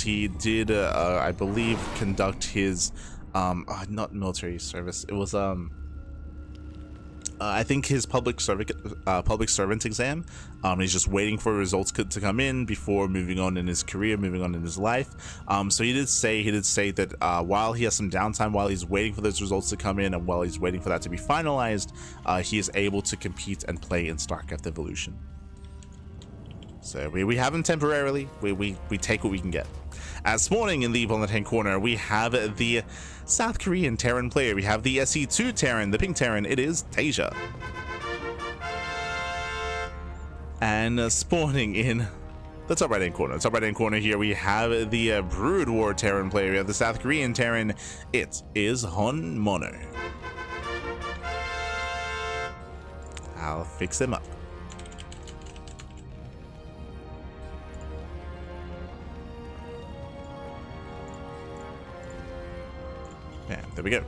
he did, I believe, conduct his, not military service. It was, I think his public servant exam. He's just waiting for results to come in before moving on in his career, moving on in his life. So he did say that while he has some downtime, while he's waiting for those results to come in, and while he's waiting for that to be finalized, he is able to compete and play in StarCraft Evolution. So we have him temporarily. We take what we can get. As spawning in the bottom left-hand corner, we have the South Korean Terran player. We have the SC2 Terran, the pink Terran. It is Taeja. And spawning in the top right-hand corner, here we have the Brood War Terran player. We have the South Korean Terran. It is HonMonO. I'll fix him up. And there we go.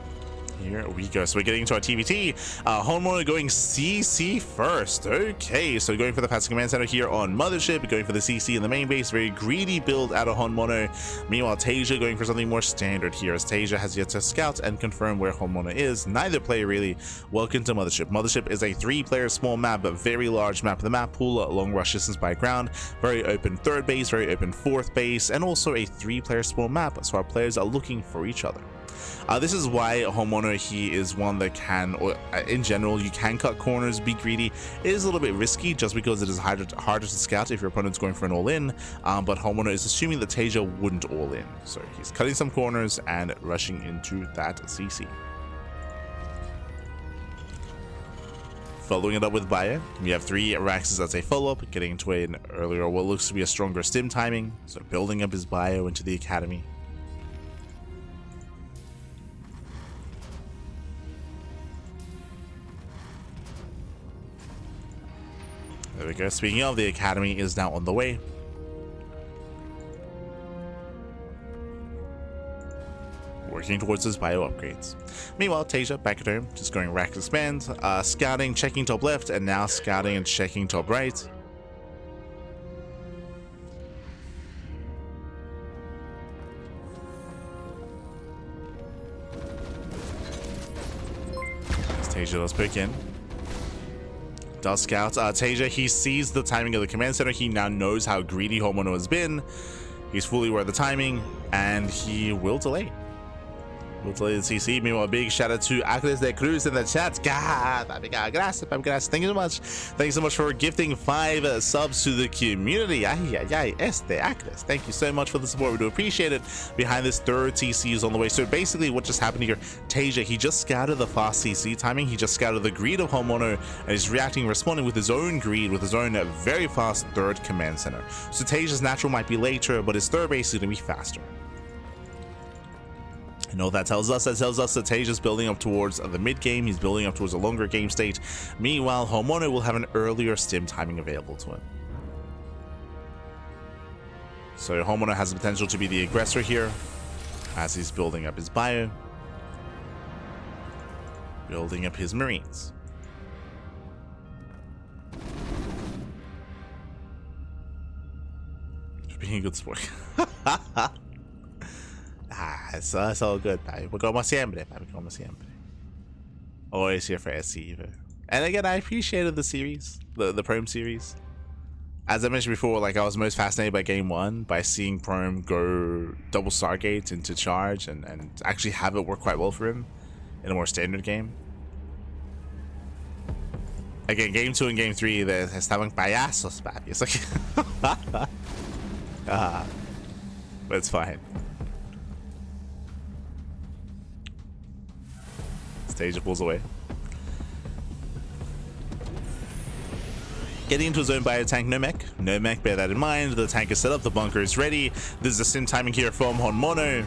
Here we go. So we're getting into our TvT. HonMonO going CC first. Okay, so going for the passive command center here on Mothership, going for the CC in the main base. Very greedy build out of HonMonO. Meanwhile, Taeja going for something more standard here, as Taeja has yet to scout and confirm where HonMonO is. Neither player really. Welcome to Mothership. Mothership is a 3-player small map, but very large map. The map pool, long rush distance by ground, very open third base, very open fourth base, and also a 3-player small map. So our players are looking for each other. This is why HonMonO, he is one that can, or in general, you can cut corners, be greedy. It is a little bit risky just because it is harder to scout if your opponent's going for an all-in, but HonMonO is assuming that Taeja wouldn't all-in. So he's cutting some corners and rushing into that CC. Following it up with Bio, we have 3 Araxes as a follow-up, getting into an earlier, what looks to be a stronger stim timing, so building up his Bio into the academy. There we go. Speaking of, the academy is now on the way. Working towards his bio upgrades. Meanwhile, Taeja back at home, just going rack expand, scouting, checking top left, and now scouting and checking top right. Taeja does pick in. Does scout. Taeja, he sees the timing of the command center. He now knows how greedy HonMonO has been. He's fully aware of the timing, and he will delay. We'll delay the CC. Meanwhile, big shout out to Acles de Cruz in the chat. Gracias. Thank you so much. Thanks so much for gifting 5 subs to the community. Acles. Thank you so much for the support. We do appreciate it. Behind this third CC is on the way. So basically, what just happened here, Taeja, he just scouted the fast CC timing. He just scouted the greed of HonMonO, and he's responding with his own greed, with his own very fast third command center. So Taeja's natural might be later, but his third base is going to be faster. You know what that tells us? That tells us that Taeja's building up towards the mid game. He's building up towards a longer game state. Meanwhile, HonMonO will have an earlier stim timing available to him. So HonMonO has the potential to be the aggressor here as he's building up his bio, building up his Marines. Just being a good sport. It's all good, papi. Como siempre, papi. Como siempre. Always here for SC. And again, I appreciated the series, the Prome series. As I mentioned before, like, I was most fascinated by game 1, by seeing Prome go double Stargate into charge and actually have it work quite well for him in a more standard game. Again, game 2 and game 3, they estaban payasos, papi. It's like, but it's fine. Taeja pulls away. Getting into his own bio tank, no mech, bear that in mind. The tank is set up, the bunker is ready. This is the sim timing here from HonMonO.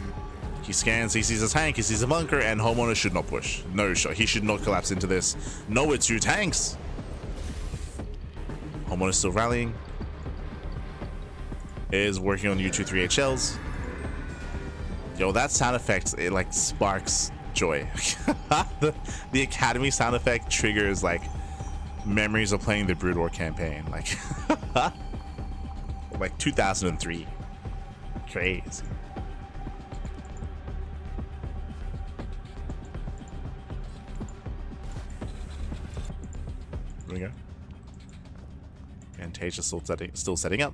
He scans, he sees a tank, he sees a bunker, and HonMonO should not push. No shot, he should not collapse into this. No, it's 2 tanks. HonMonO is still rallying. Is working on U238 shells. Yo, that sound effect, it like sparks joy. the academy sound effect triggers like memories of playing the Brood War campaign, like 2003. Crazy. Here we go. And Taeja still setting up.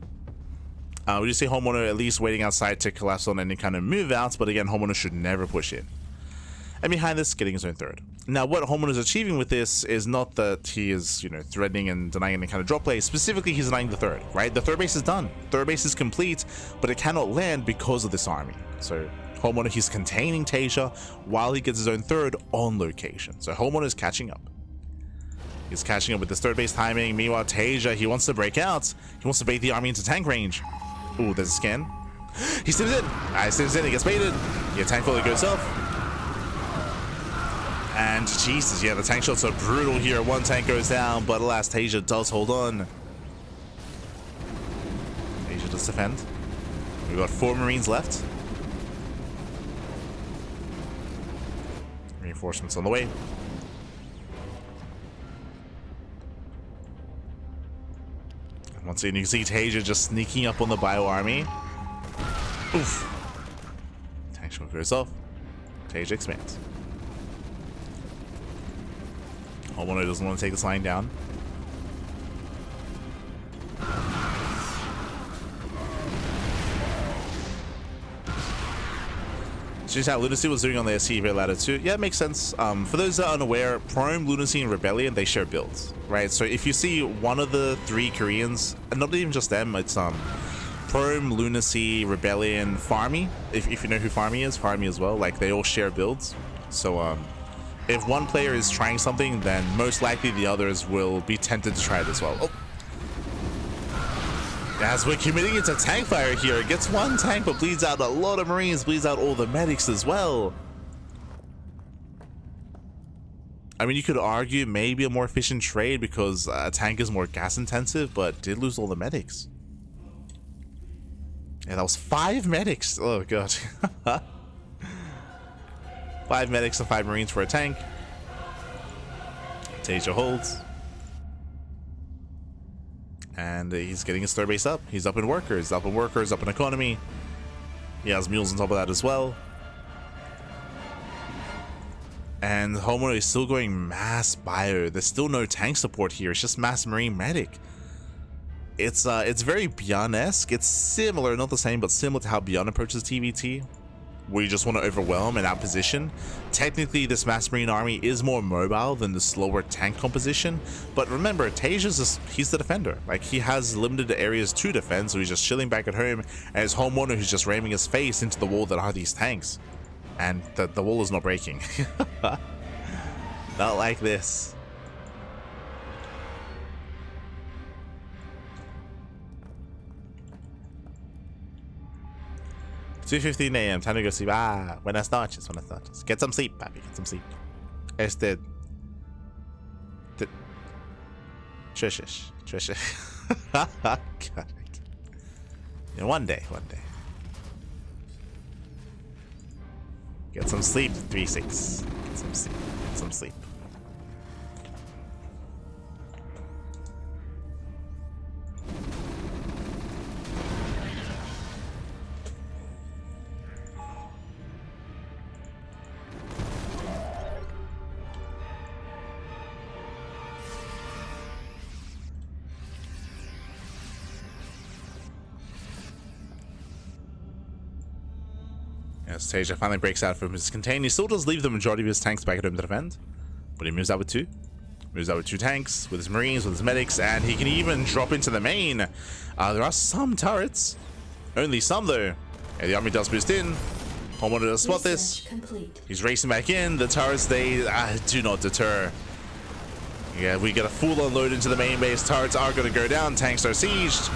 We do see HonMonO at least waiting outside to collapse on any kind of move outs, but again, HonMonO should never push in. And behind this, getting his own third. Now, what HonMonO is achieving with this is not that he is, you know, threatening and denying any kind of drop play. Specifically, he's denying the third, right? The third base is done. Third base is complete, but it cannot land because of this army. So HonMonO, he's containing Taeja while he gets his own third on location. So HonMonO is catching up. He's catching up with this third base timing. Meanwhile, Taeja, he wants to break out. He wants to bait the army into tank range. Ooh, there's a scan. He stims in. He stims in. He gets baited. Yeah, tank fully goes off. And Jesus, yeah, the tank shots are brutal here. One tank goes down, but alas, Taeja does hold on. Taeja does defend. We've got 4 Marines left. Reinforcements on the way. Once again, you can see Taeja just sneaking up on the bio army. Oof. Tank shot goes off. Taeja expands. HonMonO doesn't want to take this line down. Just how Lunacy was doing on the SC ladder too. Yeah, it makes sense. For those that are unaware, Prime, Lunacy, and Rebellion, they share builds, right? So if you see one of the 3 Koreans, and not even just them, it's Prime, Lunacy, Rebellion, Farmy. If you know who Farmy is, Farmy as well. Like, they all share builds. So if one player is trying something, then most likely the others will be tempted to try it as well. Oh. As we're committing it to tank fire here, it gets 1 tank but bleeds out a lot of Marines, bleeds out all the medics as well. I mean, you could argue maybe a more efficient trade because a tank is more gas intensive, but did lose all the medics. Yeah, that was 5 medics. Oh god. 5 medics and 5 Marines for a tank. Taeja holds. And he's getting his third base up. He's up in workers, up in economy. He has mules on top of that as well. And HonMonO is still going mass bio. There's still no tank support here. It's just mass marine medic. It's very Beyond-esque. It's similar, not the same, but similar to how Beyond approaches TvT, where you just want to overwhelm and outposition. Technically, this mass marine army is more mobile than the slower tank composition, but remember, he's the defender. Like, he has limited areas to defend, so he's just chilling back at home, and it's HonMonO who's just ramming his face into the wall that are these tanks, and the wall is not breaking. Not like this. 2:15 AM, time to go sleep. Ah, buenas noches, buenas noches. Get some sleep, papi, get some sleep. Trishish. God. Yeah, one day. Get some sleep, 3-6. Get some sleep. As Taeja finally breaks out from his contain, he still does leave the majority of his tanks back at home to defend, but he moves out with 2. Moves out with 2 tanks, with his Marines, with his medics, and he can even drop into the main. There are some turrets, only some though. Yeah, the army does boost in. HonMonO does spot this. He's racing back in. The turrets, they do not deter. Yeah, we get a full unload into the main base. Turrets are going to go down. Tanks are sieged.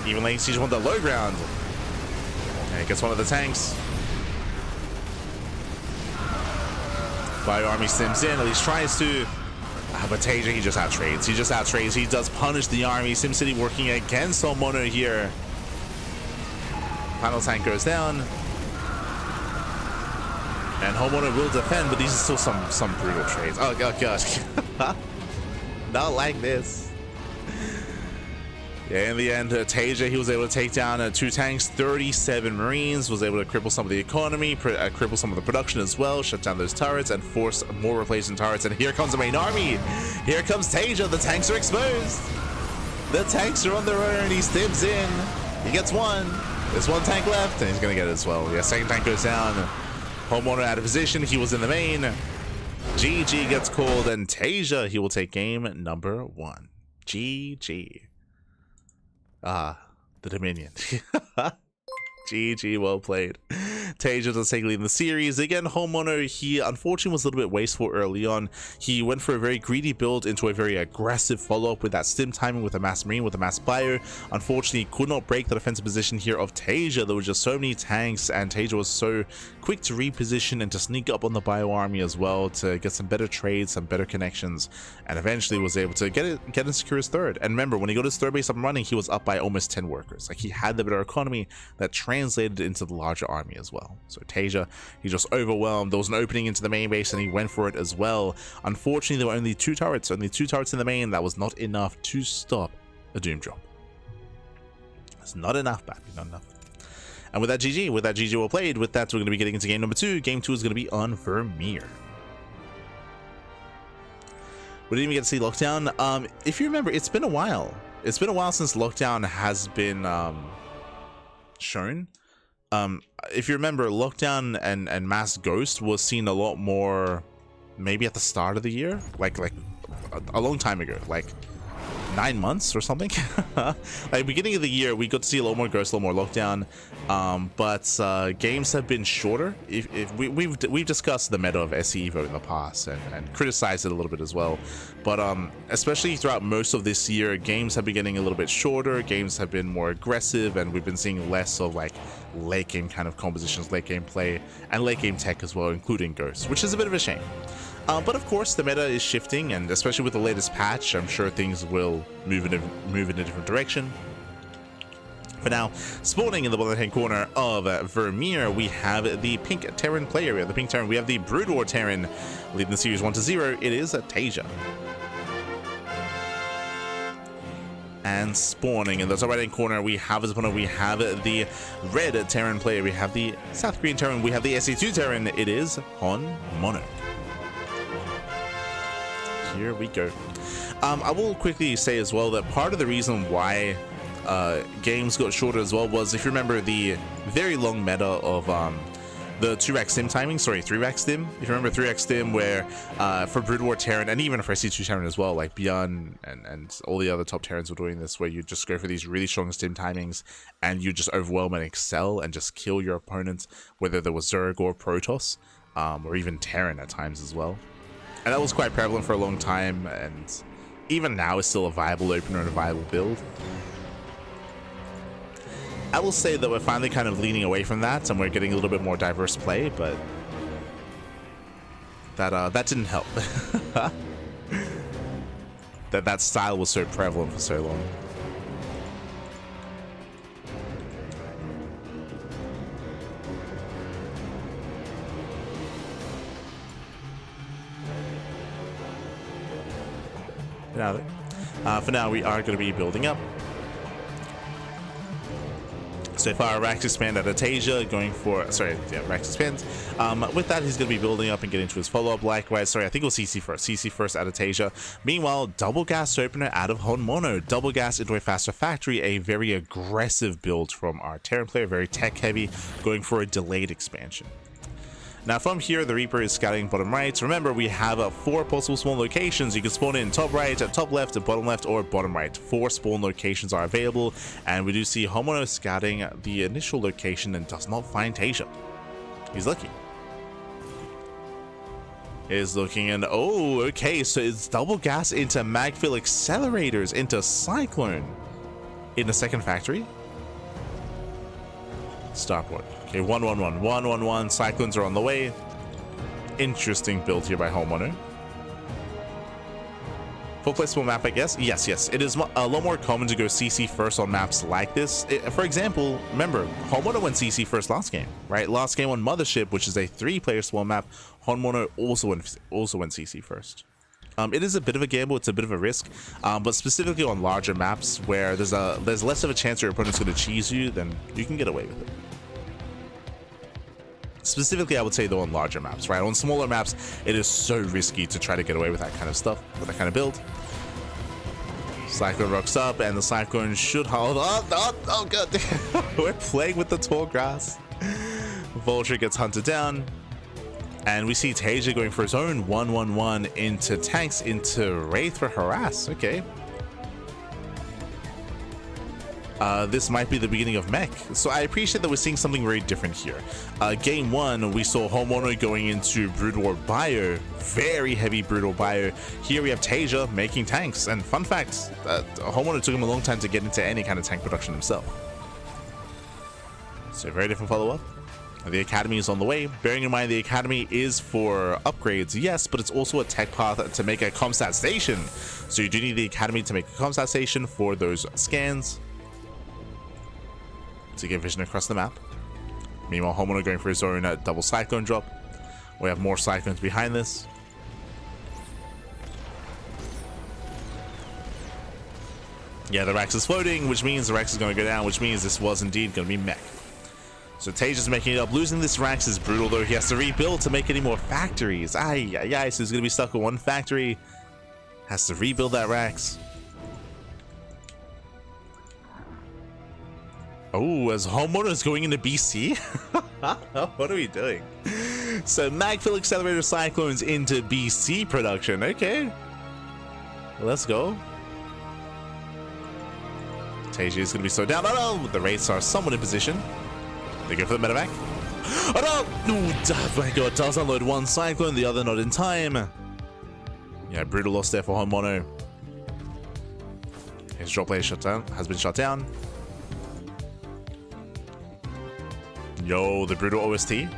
Even laying siege on the low ground. And gets one of the tanks. Bio army sims in, at least tries to. But Taeja, he just outtrades. He does punish the army. SimCity working against HonMonO here. Final tank goes down. And HonMonO will defend, but these are still some brutal trades. Oh gosh. Not like this. Yeah, in the end, Taeja, he was able to take down 2 tanks, 37 marines, was able to cripple some of the economy, cripple some of the production as well, shut down those turrets, and force more replacement turrets. And here comes the main army. Here comes Taeja. The tanks are exposed. The tanks are on their own. He stabs in. He gets one. There's 1 tank left, and he's going to get it as well. Yeah, second tank goes down. HonMonO out of position. He was in the main. GG gets called, and Taeja, he will take game number 1. GG. Ah, the Dominion. GG, well played. Taeja does take lead in the series. Again, HonMonO, he unfortunately was a little bit wasteful early on. He went for a very greedy build into a very aggressive follow-up with that stim timing with a mass marine, with a mass bio. Unfortunately, could not break the defensive position here of Taeja. There were just so many tanks, and Taeja was so quick to reposition and to sneak up on the bio army as well to get some better trades, some better connections, and eventually was able to get and secure his third. And remember, when he got his third base up and running, he was up by almost 10 workers. Like, he had the better economy that translated into the larger army as well. So Taeja, he just overwhelmed. There was an opening into the main base, and he went for it as well. Unfortunately, there were only 2 turrets in the main. That was not enough to stop a doom drop. It's not enough, baby, not enough. And with that GG well played. With that, we're going to be getting into game number 2. Game 2 is going to be on Vermeer. We didn't even get to see Lockdown. If you remember, it's been a while. It's been a while since Lockdown has been shown. If you remember, Lockdown and Mass Ghost was seen a lot more maybe at the start of the year, like a long time ago, like 9 months or something. Like beginning of the year, we got to see a lot more Ghost, a lot more Lockdown, but games have been shorter. We've discussed the meta of SC Evo in the past and criticized it a little bit as well, but especially throughout most of this year, games have been getting a little bit shorter, games have been more aggressive, and we've been seeing less of like late game kind of compositions, late game play, and late game tech as well, including Ghost, which is a bit of a shame. But of course, the meta is shifting, and especially with the latest patch, I'm sure things will move in a different direction. For now, spawning in the bottom hand corner of Vermeer, we have the pink Terran player. We have the pink Terran. We have the Brood War Terran leading the series 1-0. It is Taeja. And spawning in the top right hand corner, we have as opponent, we have the red Terran player. We have the South Korean Terran. We have the SC2 Terran. It is HonMonO. Here we go. I will quickly say as well that part of the reason why games got shorter as well was, if you remember, the very long meta of the 2-rack stim timing, sorry, 3-rack stim. If you remember 3-rack stim, where for Brood War Terran and even for SC2 Terran as well, like Beyond and all the other top Terrans were doing this, where you just go for these really strong stim timings and you just overwhelm and excel and just kill your opponents, whether there was Zerg or Protoss, or even Terran at times as well. And that was quite prevalent for a long time, and even now is still a viable opener and a viable build. I will say that we're finally kind of leaning away from that, and we're getting a little bit more diverse play, but that didn't help. that style was so prevalent for so long. For now, we are going to be building up. So far, Rax expand at Taeja, going for, sorry, yeah, Rax expands. With that, he's going to be building up and getting to his follow-up. Likewise, sorry, I think it was CC first out of Taeja. Meanwhile, double gas opener out of HonMonO. Double gas into a faster factory, a very aggressive build from our Terran player, very tech-heavy, going for a delayed expansion. Now from here, the Reaper is scouting bottom right. Remember, we have 4 possible spawn locations. You can spawn in top right, top left, bottom left, or bottom right. 4 spawn locations are available, and we do see HonMonO scouting the initial location and does not find Taeja. He's lucky. Is looking, and oh, okay, so it's double gas into Magfill accelerators into Cyclone in the second factory. Starport. Okay, 1-1-1. Cyclones are on the way. Interesting build here by HonMonO. Full placeable map, I guess. Yes. It is a lot more common to go CC first on maps like this. For example, remember, HonMonO went CC first last game, right? Last game on Mothership, which is a 3-player spawn map, HonMonO also went CC first. It is a bit of a gamble, it's a bit of a risk, but specifically on larger maps where there's less of a chance your opponent's going to cheese you, then you can get away with it. Specifically, I would say though on larger maps, right? On smaller maps, it is so risky to try to get away with that kind of stuff, with that kind of build. Cyclone rocks up, and the Cyclone should hold up. Oh god, we're playing with the tall grass. Vulture gets hunted down, and we see Taeja going for his own 1-1-1 into tanks, into Wraith for harass. Okay. This might be the beginning of mech. So I appreciate that we're seeing something very different here. Game 1, we saw HonMonO going into Brood War Bio, very heavy Brood War Bio. Here we have Taeja making tanks. And fun fact, HonMonO took him a long time to get into any kind of tank production himself. So very different follow-up. The Academy is on the way. Bearing in mind the Academy is for upgrades, yes, but it's also a tech path to make a comstat station. So you do need the Academy to make a comstat station for those scans, to get vision across the map. Meanwhile, HonMonO going for his own double Cyclone drop. We have more Cyclones behind this. Yeah, the Rax is floating, which means the Rax is going to go down, which means this was indeed going to be mech. So Taeja's making it up. Losing this Rax is brutal, though. He has to rebuild to make any more factories. So he's going to be stuck with one factory. Has to rebuild that Rax. Oh, as HonMonO is going into BC? What are we doing? So Magfill Accelerator Cyclones into BC production. Okay. Let's go. Taeja is going to be so down. Oh no! The Wraiths are somewhat in position. They go for the medevac. Oh no! Ooh, oh my god, does unload one Cyclone, the other not in time. Yeah, brutal loss there for HonMonO. His drop layer has been shut down. Yo, the brutal OST.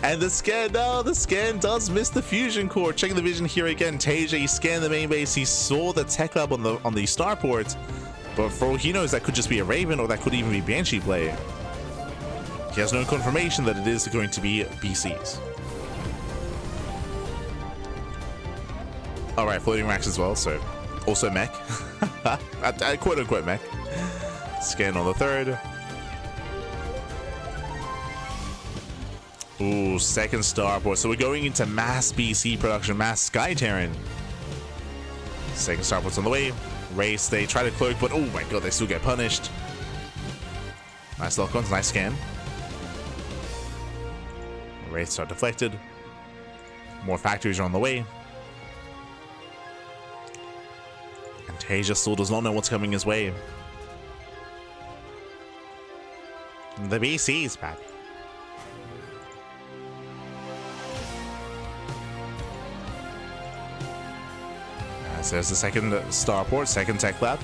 And the scan, no, the scan does miss the fusion core. Checking the vision here again. Taeja, he scanned the main base. He saw the tech lab on the starport. But for all he knows, that could just be a Raven, or that could even be Banshee play. He has no confirmation that it is going to be BCs. Alright, floating racks as well, so also mech. Quote unquote mech. Scan on the third. Ooh, second starport. So we're going into mass BC production, mass Sky Terran. Second starport's on the way. Race, they try to cloak, but oh my god, they still get punished. Nice lock-ons, nice scan. Wraiths are deflected. More factories are on the way. And Taeja still does not know what's coming his way. The BC is back. So there's the second starport, second tech lab.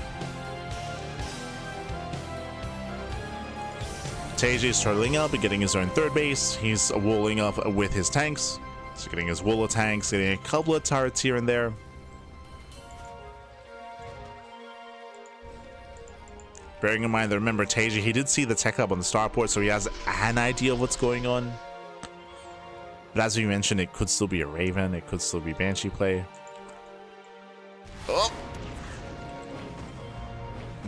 Taeja is turtling up and getting his own third base. He's walling up with his tanks. So getting his wall of tanks, getting a couple of turrets here and there. Bearing in mind that, remember, Taeja, he did see the tech lab on the starport, so he has an idea of what's going on. But as we mentioned, it could still be a Raven, it could still be Banshee play. Oh!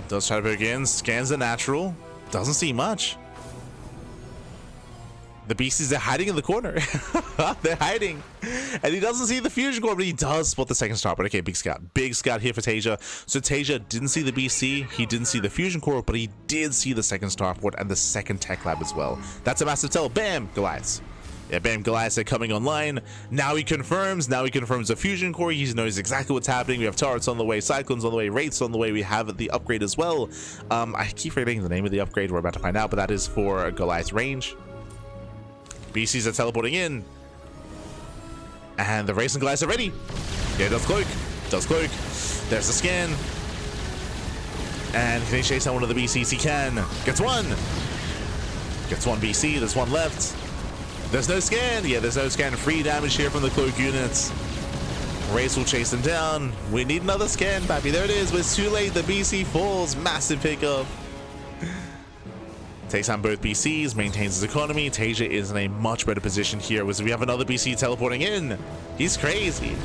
Does try to poke in, scans the natural, doesn't see much. The beasties, they're hiding in the corner. They're hiding. And he doesn't see the fusion core, but he does spot the second starport. Okay, big scout. Big scout here for Taeja. So Taeja didn't see the BC, he didn't see the fusion core, but he did see the second starport and the second tech lab as well. That's a massive tell. Bam! Goliaths. Yeah, bam, Goliaths are coming online. Now he confirms the fusion core. He knows exactly what's happening. We have turrets on the way, cyclones on the way, wraiths on the way. We have the upgrade as well. I keep forgetting the name of the upgrade. We're about to find out, but that is for Goliath's range. BCs are teleporting in. And the wraiths and Goliaths are ready. Yeah, does cloak. Does cloak. There's the scan. And can he chase down one of the BCs? He can. Gets one. Gets one BC. There's one left. There's no scan. Yeah, there's no scan. Free damage here from the cloak units. Race will chase them down. We need another scan, pappy. There it is. But it's too late. The BC falls. Massive pickup. Takes on both BCs, maintains his economy. Taeja is in a much better position here. We have another BC teleporting in. He's crazy.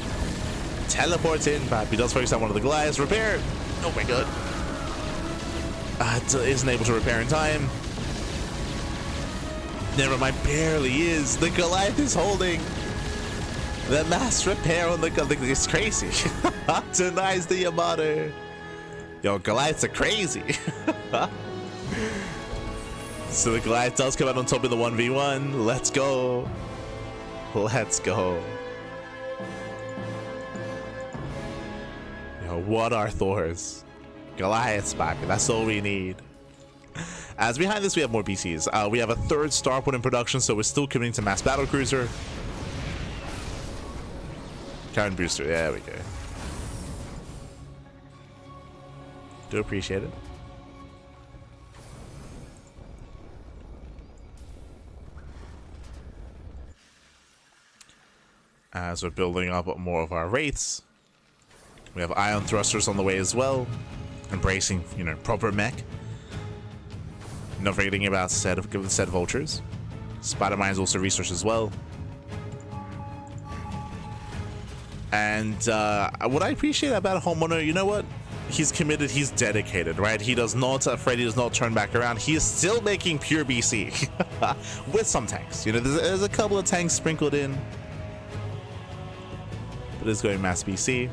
Teleports in, but he does focus on one of the Goliaths. Repair. Oh my god. Isn't able to repair in time. Never mind, barely is. The Goliath is holding. The mass repair on the Goliath is crazy. Denies the HonMonO. Yo, Goliaths are crazy. So the Goliath does come out on top in the 1v1. Let's go. Let's go. Yo, what are Thors? Goliaths, baby. That's all we need. As behind this, we have more BCs. We have a third starport in production, so we're still committing to mass battlecruiser. Current booster. There we go. Do appreciate it. As we're building up more of our wraiths, we have ion thrusters on the way as well, embracing, you know, proper mech. Not forgetting about set vultures. Spider mines also research as well. And what I appreciate about HonMonO, you know what? He's committed, he's dedicated, right? He does not, Freddy does not turn back around. He is still making pure BC with some tanks. You know, there's a couple of tanks sprinkled in. But it's going mass BC.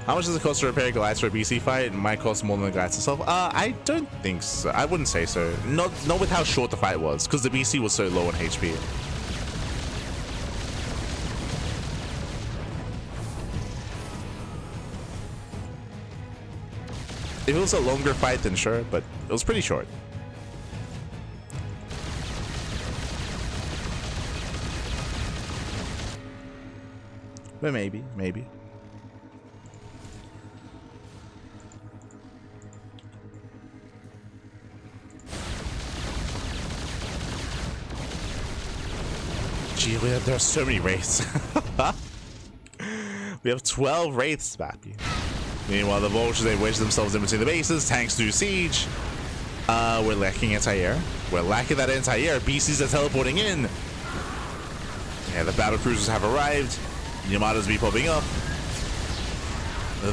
How much does it cost to repair Goliath for a BC fight? It might cost more than the Goliath itself. I don't think so. I wouldn't say so. Not with how short the fight was, because the BC was so low on HP. If it was a longer fight, then sure, but it was pretty short. But maybe. Gee, there are so many wraiths. We have 12 wraiths, Bappy. Meanwhile, the vultures, they wedge themselves in between the bases. Tanks do siege. We're lacking anti-air. We're lacking that anti-air. BCs are teleporting in. Yeah, the battle cruisers have arrived. Yamadas be popping up.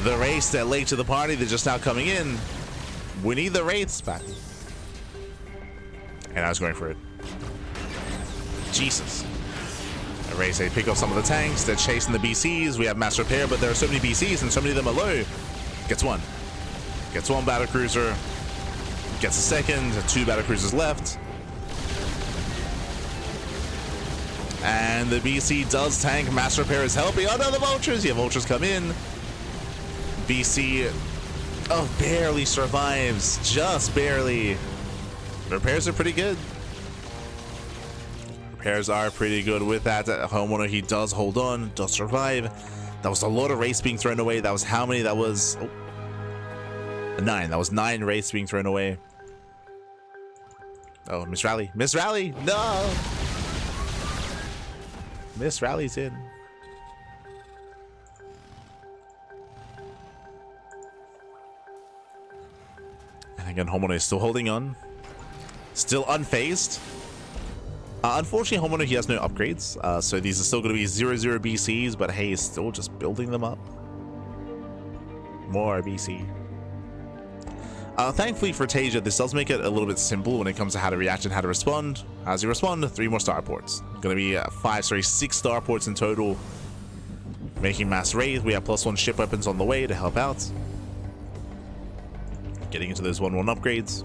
The wraiths, they're late to the party. They're just now coming in. We need the wraiths back. And I was going for it. Jesus. The wraiths, they pick up some of the tanks. They're chasing the BCs. We have mass repair, but there are so many BCs and so many of them are low. Gets one. Gets one battle cruiser. Gets a second. 2 battle cruisers left. And the BC does tank. Mass repair is helping. Oh no, the vultures. Yeah, vultures come in. BC, oh, barely survives. Just barely. Repairs are pretty good. Repairs are pretty good with that. HonMonO, he does hold on, does survive. That was a lot of wraiths being thrown away. That was how many? That was 9. That was 9 wraiths being thrown away. Oh, Miss Rally. Miss Rally! No! Miss Rally's in. And again, HonMonO is still holding on. Still unfazed. Unfortunately, HonMonO, he has no upgrades. So these are still going to be 0-0 BCs, but hey, he's still just building them up. More BC. Thankfully for Taeja, this does make it a little bit simple when it comes to how to react and how to respond. As you respond, 3 more starports. Going to be 6 starports in total. Making mass raid. We have +1 ship weapons on the way to help out. Getting into those 1-1 upgrades.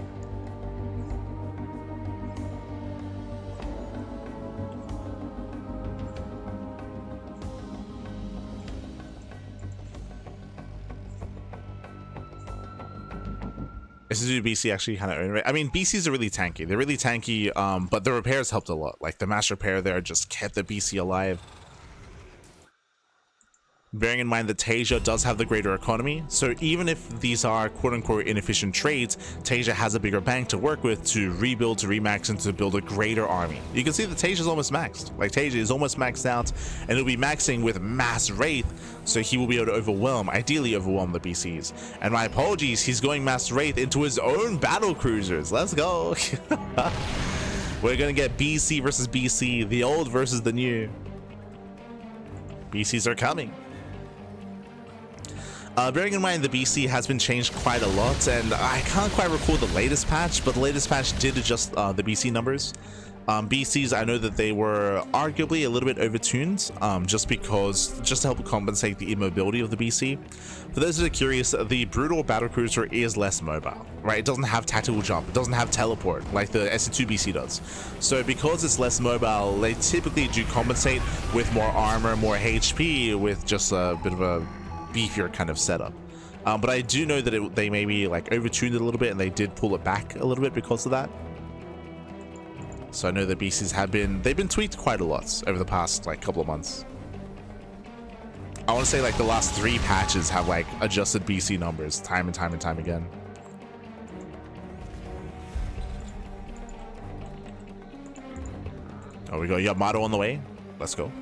This is BC actually kind of. I mean, BCs are really tanky. They're really tanky, but the repairs helped a lot. Like the mass repair there just kept the BC alive. Bearing in mind that Taeja does have the greater economy, so even if these are quote-unquote inefficient trades, Taeja has a bigger bank to work with to rebuild, to remax, and to build a greater army. You can see that Taeja is almost maxed. Like, Taeja is almost maxed out, and he'll be maxing with Mass Wraith, so he will be able to ideally overwhelm the BCs. And my apologies, he's going Mass Wraith into his own battle cruisers. Let's go. We're gonna get BC versus BC, the old versus the new. BCs are coming. Bearing in mind the BC has been changed quite a lot, and I can't quite recall the latest patch, but the latest patch did adjust the BC numbers. BCs, I know that they were arguably a little bit overtuned, just to help compensate the immobility of the BC. For those that are curious, the Brutal Battlecruiser is less mobile, right? It doesn't have tactical jump, it doesn't have teleport like the SC2 BC does. So because it's less mobile, they typically do compensate with more armor, more HP, with just a bit of a beefier kind of setup. But I do know that they maybe like overtuned it a little bit, and they did pull it back a little bit because of that. So I know that BCs they've been tweaked quite a lot over the past like couple of months. I want to say like the last 3 patches have like adjusted BC numbers time and time and time again. Oh, we got Yamato on the way. Let's go.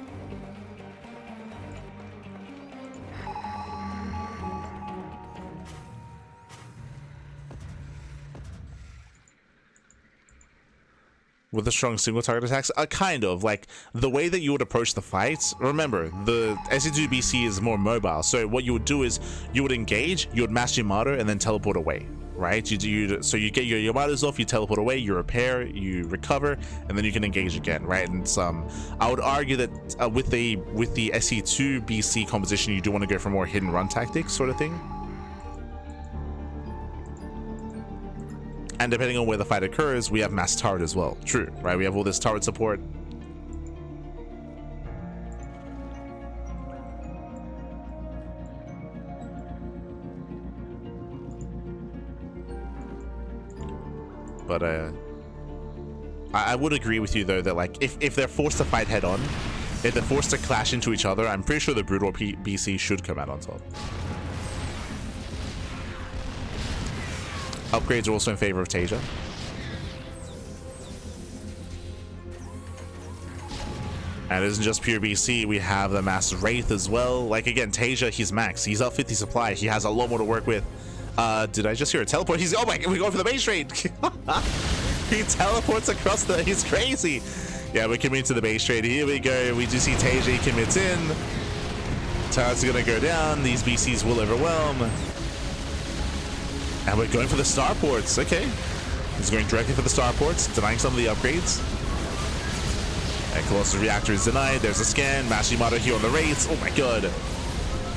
With the strong single target attacks, kind of like the way that you would approach the fights. Remember, the SC2 BC is more mobile, so what you would do is you would engage, you would mass Yamato, and then teleport away, right? So you get your Yamatos off, you teleport away, you repair, you recover, and then you can engage again, right? And I would argue that with the SC2 BC composition, you do want to go for more hidden run tactics sort of thing. And depending on where the fight occurs, we have mass turret as well. True, right? We have all this turret support. But I would agree with you though that like if they're forced to fight head on, if they're forced to clash into each other, I'm pretty sure the Brutal BC should come out on top. Upgrades are also in favor of Taeja. And it isn't just pure BC, we have the Mass Wraith as well. Like again, Taeja, he's max. He's up 50 supply. He has a lot more to work with. Did I just hear a teleport? Oh my god, we're going for the base trade. He teleports across he's crazy. Yeah, we're coming to the base trade. Here we go. We do see Taeja commits in. Turret's gonna go down. These BCs will overwhelm. And we're going for the starports. Okay. He's going directly for the starports, denying some of the upgrades. And Colossus Reactor is denied. There's a scan. Mass Yamato here on the Wraiths. Oh my god.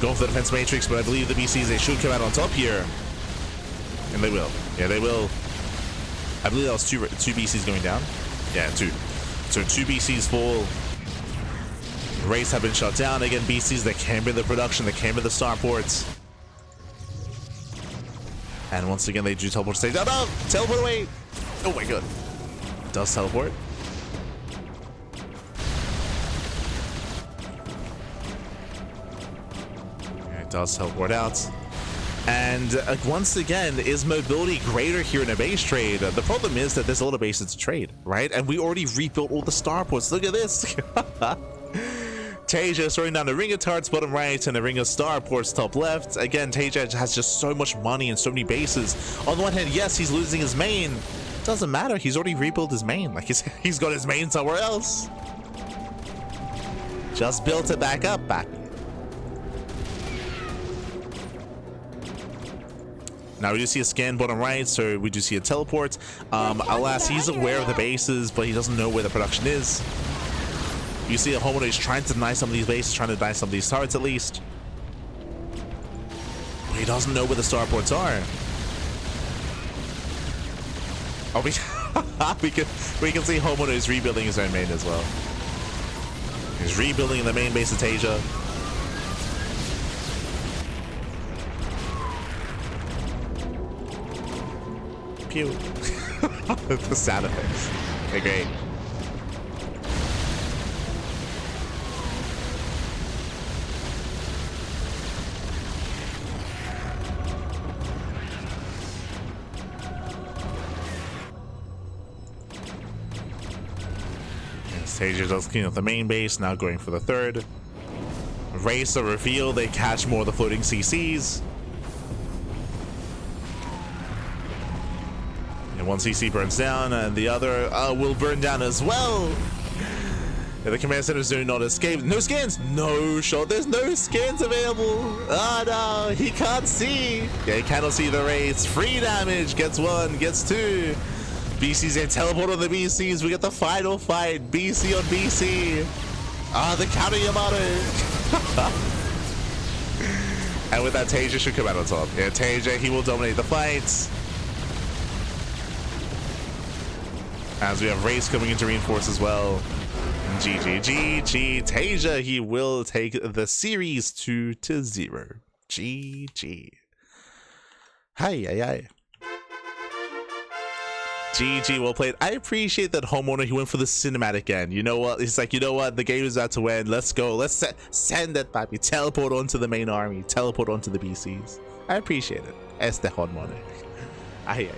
Going for the defense matrix, but I believe the BCs, they should come out on top here. And they will. Yeah, they will. I believe that was two BCs going down. Yeah, 2. So 2 BCs fall. Wraiths have been shut down. Again, BCs, they came in the production. They came in the starports. And once again, they do teleport stage. Oh no! Teleport away! Oh my god. Does teleport. It does teleport out. And once again, is mobility greater here in a base trade? The problem is that there's a lot of bases to trade, right? And we already rebuilt all the starports. Look at this! Taeja throwing down a ring of turrets bottom right and a ring of starports top left. Again, Taeja has just so much money and so many bases. On the one hand, yes, he's losing his main. Doesn't matter, he's already rebuilt his main. Like he's got his main somewhere else. Just built it back up. Now we do see a scan bottom right, so we do see a teleport. Alas, he's aware of the bases, but he doesn't know where the production is. You see HonMonO is trying to deny some of these bases, trying to deny some of these turrets at least. But he doesn't know where the starports are. Oh, we can see HonMonO is rebuilding his own main as well. He's rebuilding the main base of Taeja. Pew. The sound effects. They're great. Taeja does clean up the main base, now going for the third. Race or reveal, they catch more of the floating CCs. And one CC burns down, and the other will burn down as well. And the command centers do not escape. No scans! No shot. There's no scans available. Oh no, he can't see. Yeah, he cannot see the race. Free damage. Gets one, gets two. BC's in teleport on the BCs. We get the final fight. BC on BC. The counter Yamato. And with that, Taeja should come out on top. Yeah, Taeja, he will dominate the fights. As we have Race coming in to reinforce as well. GG. Taeja, he will take the series 2-0. GG. Hi. GG, well played. I appreciate that HonMonO, he went for the cinematic end. You know what? He's like, you know what? The game is about to end. Let's go. Let's send that baby. Teleport onto the main army. Teleport onto the BCs. I appreciate it. Es de HonMonO. Ay.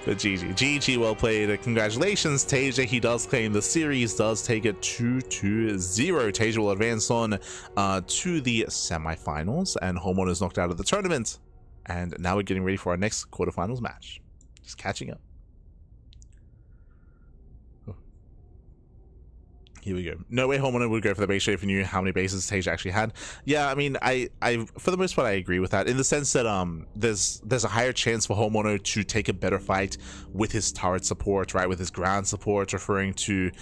But GG, well played. Congratulations, Taeja. He does claim the series, does take it 2-0. Taeja will advance on to the semifinals, and HonMonO is knocked out of the tournament. And now we're getting ready for our next quarterfinals match. Just catching up. Here we go. No way HonMonO would go for the base trade if you knew how many bases Taeja actually had. Yeah, I mean, I for the most part I agree with that, in the sense that there's a higher chance for HonMonO to take a better fight with his turret support, right? With his ground support, referring to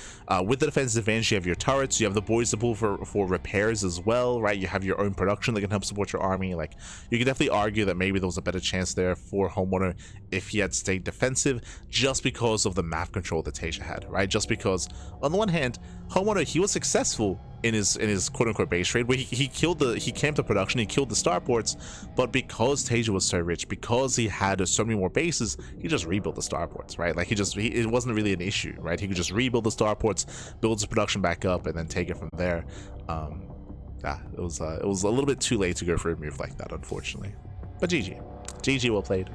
with the defensive advantage, you have your turrets, you have the boys to pull for repairs as well, right? You have your own production that can help support your army. Like, you could definitely argue that maybe there was a better chance there for HonMonO if he had stayed defensive, just because of the map control that Taeja had, right? Just because on the one hand, HonMonO, he was successful in his quote-unquote base trade where he camped the production, he killed the starports, but because Taeja was so rich, because he had so many more bases, he just rebuilt the starports, right? Like, it wasn't really an issue, right? He could just rebuild the starports, build his production back up, and then take it from there. It was a little bit too late to go for a move like that, unfortunately. But GG, well played.